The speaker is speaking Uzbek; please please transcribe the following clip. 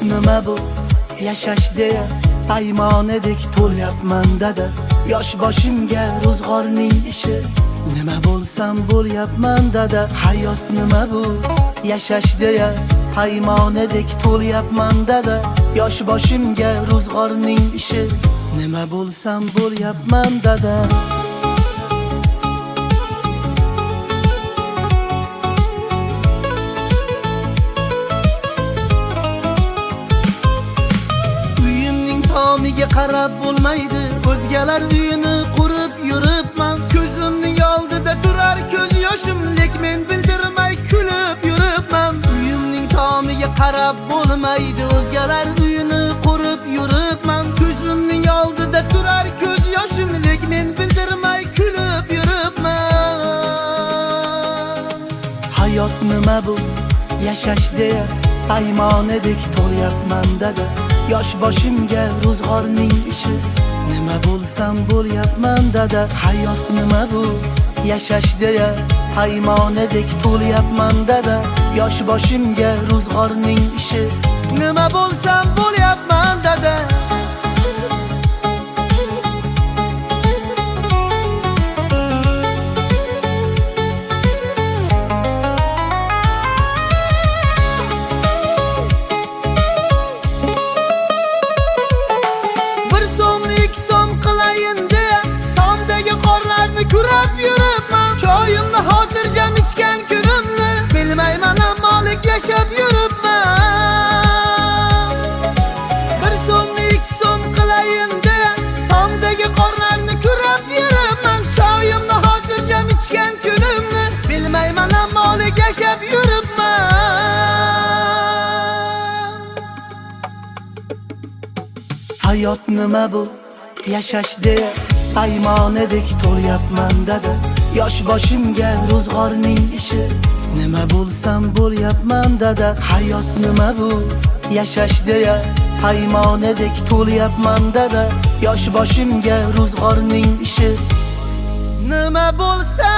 nima bu yashash deya paymonedek to'lyapman dada. Yosh boshimga ro'zg'orning ishi, nima bo'lsam bo'lyapman dada. Hayot nima bu yashash deya paymonedek to'lyapman dada. Yosh boshimga ro'zg'orning ishi, nima bo'lsam bo'lyapman dada. Tomiga qarab bo'lmaydi, o'zgalar uyini qurib yuribman. Ko'zimning oldida turar ko'z yoshim, lek men bildirmay kulib yuribman. Uyimning tomiga qarab bo'lmaydi, o'zgalar uyini qurib yuribman. Ko'zimning oldida turar ko'z yoshim, lek men bildirmay kulib yuribman. Hayot nima bu yashash deya paymonedek to'lyapman dada. Yosh boshimga ro'zg'orning ishi, nima bo'lsam bo'lyapman dada. Hayot nima bu yashash deya paymonedek to'lyapman dada. Yosh boshimga ro'zg'orning ishi, nima bo'lsam bo'lyapman dada. Kurab yuribman, choyimni xotirjam ichgan kunimni bilmayman, ammolik yashab yuribman. Bir so'mni 2 so'm qilayin deya tomdagi qorlarni kurab yuribman. Choyimni xotirjam ichgan kunimni bilmayman, ammolik yashab yuribman. Hayot nima bu yashash deya paymonedek to'lyapman dada. Yosh boshimga ro'zg'orning ishi, nima bo'lsam bo'lyapman dada. Hayot nima bu yashash deya paymonedek to'lyapman dada. Yosh boshimga ro'zg'orning ishi, nima bo'lsa